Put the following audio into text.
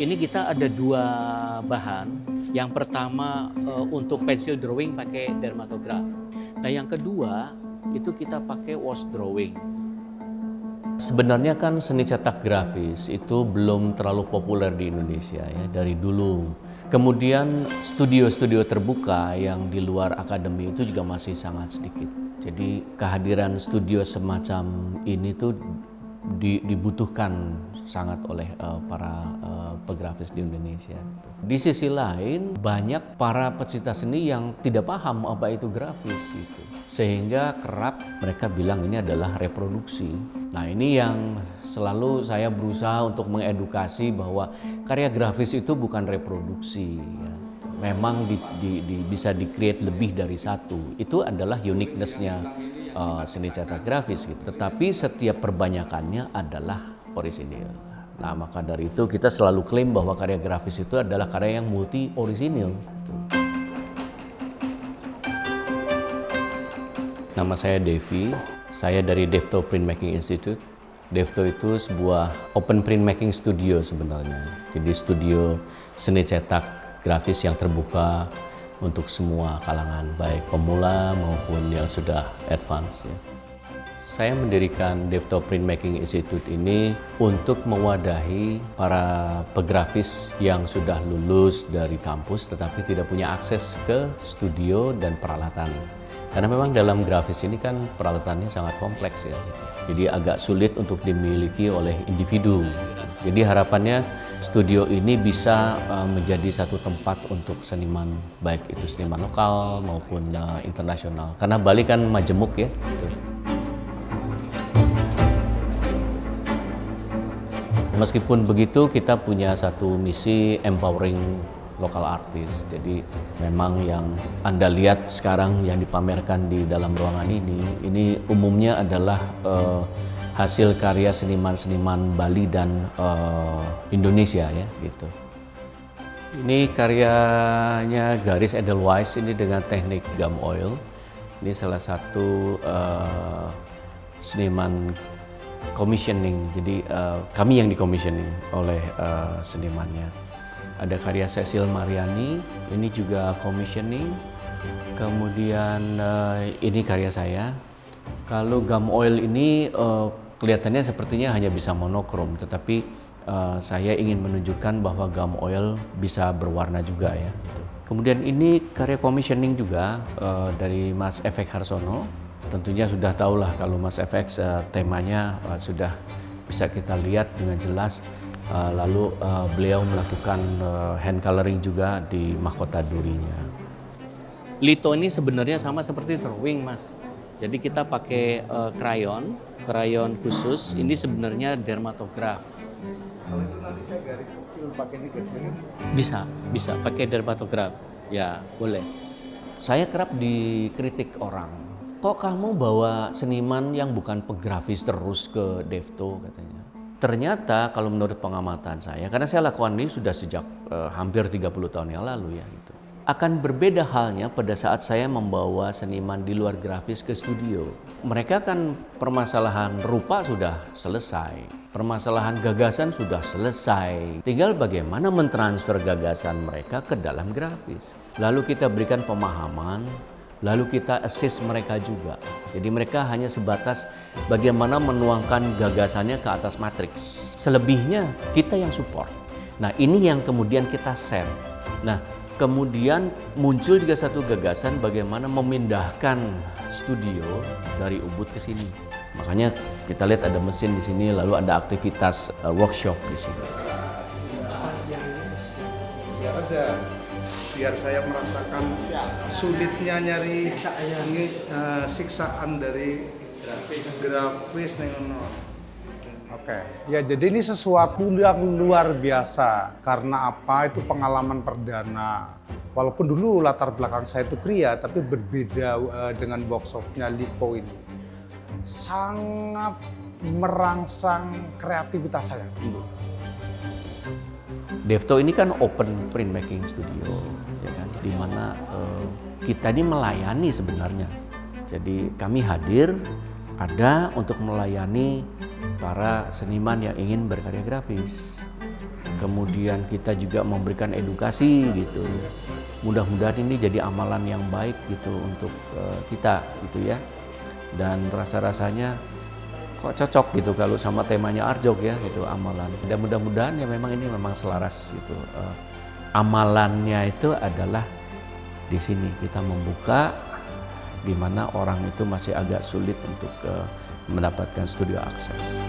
Ini kita ada dua bahan. Yang pertama untuk pencil drawing pakai dermatograph. Nah yang kedua itu kita pakai wash drawing. Sebenarnya kan seni cetak grafis itu belum terlalu populer di Indonesia ya dari dulu. Kemudian studio-studio terbuka yang di luar akademi itu juga masih sangat sedikit. Jadi kehadiran studio semacam ini tuh dibutuhkan sangat oleh para pografis di Indonesia. Di sisi lain banyak para pecinta seni yang tidak paham apa itu grafis gitu. Sehingga kerap mereka bilang ini adalah reproduksi. Nah ini yang selalu saya berusaha untuk mengedukasi bahwa karya grafis itu bukan reproduksi ya. Memang bisa di-create lebih dari satu. Itu adalah uniqueness-nya seni cetak grafis gitu. Tetapi setiap perbanyakannya adalah orisinil. Nah maka dari itu kita selalu klaim bahwa karya grafis itu adalah karya yang multi orisinil. Nama saya Devi, saya dari Devto Printmaking Institute. Devto itu sebuah open printmaking studio sebenarnya. Jadi studio seni cetak grafis yang terbuka untuk semua kalangan, baik pemula maupun yang sudah advance. Ya. Saya mendirikan Devto Printmaking Institute ini untuk mewadahi para pegrafis yang sudah lulus dari kampus tetapi tidak punya akses ke studio dan peralatan. Karena memang dalam grafis ini kan peralatannya sangat kompleks ya. Jadi agak sulit untuk dimiliki oleh individu. Jadi harapannya studio ini bisa menjadi satu tempat untuk seniman, baik itu seniman lokal maupun internasional. Karena Bali kan majemuk ya. Gitu. Meskipun begitu kita punya satu misi empowering lokal artis. Jadi memang yang Anda lihat sekarang yang dipamerkan di dalam ruangan ini umumnya adalah hasil karya seniman-seniman Bali dan Indonesia ya gitu. Ini karyanya Garis Edelweiss ini dengan teknik gum oil. Ini salah satu seniman commissioning. Jadi kami yang di-commissioning oleh senimannya. Ada karya Cecil Mariani, ini juga commissioning. Kemudian ini karya saya. Kalau gum oil ini kelihatannya sepertinya hanya bisa monokrom, tetapi saya ingin menunjukkan bahwa gum oil bisa berwarna juga ya. Kemudian ini karya commissioning juga dari Mas FX Harsono. Tentunya sudah tahulah kalau Mas FX temanya sudah bisa kita lihat dengan jelas. Lalu beliau melakukan hand coloring juga di mahkota durinya. Litho ini sebenarnya sama seperti drawing, Mas. Jadi kita pakai krayon khusus. Ini sebenarnya dermatograph. Kalau itu nanti saya garis kecil pakai ini garisnya? Bisa pakai dermatograph. Ya, boleh. Saya kerap dikritik orang. Kok kamu bawa seniman yang bukan pegrafis terus ke Devto katanya. Ternyata kalau menurut pengamatan saya, karena saya lakukan ini sudah sejak hampir 30 tahun yang lalu ya gitu. Akan berbeda halnya pada saat saya membawa seniman di luar grafis ke studio. Mereka kan permasalahan rupa sudah selesai, permasalahan gagasan sudah selesai. Tinggal bagaimana mentransfer gagasan mereka ke dalam grafis. Lalu kita berikan pemahaman, lalu kita assist mereka juga. Jadi mereka hanya sebatas bagaimana menuangkan gagasannya ke atas matriks. Selebihnya kita yang support. Nah ini yang kemudian kita share. Nah kemudian muncul juga satu gagasan bagaimana memindahkan studio dari Ubud ke sini. Makanya kita lihat ada mesin di sini, lalu ada aktivitas workshop di sini. Ya ada. Biar saya merasakan sulitnya nyari ini siksaan dari grafis nengono. Oke, ya jadi ini sesuatu yang luar biasa. Karena apa? Itu pengalaman perdana. Walaupun dulu latar belakang saya itu kria, tapi berbeda dengan workshopnya Litho ini. Sangat merangsang kreativitas saya dulu. Devto ini kan open printmaking studio, ya kan, di mana kita ini melayani sebenarnya. Jadi kami hadir ada untuk melayani para seniman yang ingin berkarya grafis. kemudian kita juga memberikan edukasi gitu. Mudah-mudahan ini jadi amalan yang baik gitu untuk kita gitu ya. Dan rasa-rasanya kok cocok gitu kalau sama temanya Arjok ya gitu amalan. Dan mudah-mudahan ya memang ini memang selaras gitu. Amalannya itu adalah di sini kita membuka di mana orang itu masih agak sulit untuk mendapatkan studio akses.